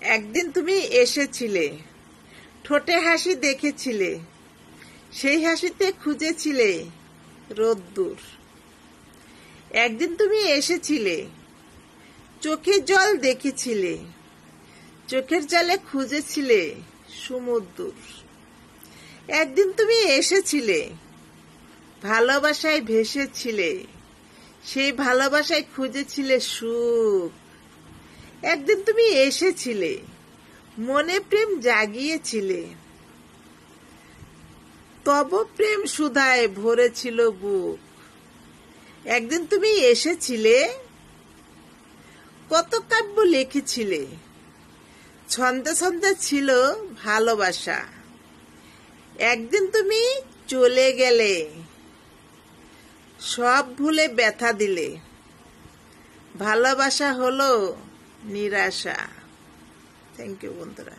একদিন তুমি এসেছিলে, ঠোঁটে হাসি দেখেছিলে, সেই হাসিতে খুঁজেছিলে রোদ্দুর। একদিন তুমি এসেছিলে, চোখে জল দেখেছিলে, চোখের জলে খুঁজেছিলে সমুদ্র। একদিন তুমি এসেছিলে, ভালোবাসায় ভেসেছিলে, সেই ভালোবাসায় খুঁজেছিলে সুখ। একদিন তুমি এসেছিলে, মনে প্রেম জাগিয়েছিলে, তব প্রেম সুধায় ভরেছিল বুক। একদিন তুমি এসেছিলে, কত কাব্য লিখেছিলে, ছন্দে ছন্দে ছিল ভালোবাসা। একদিন তুমি চলে গেলে, সব ভুলে ব্যথা দিলে, ভালোবাসা হলো নিরাশা। থ্যাংক ইউ বন্ধুরা।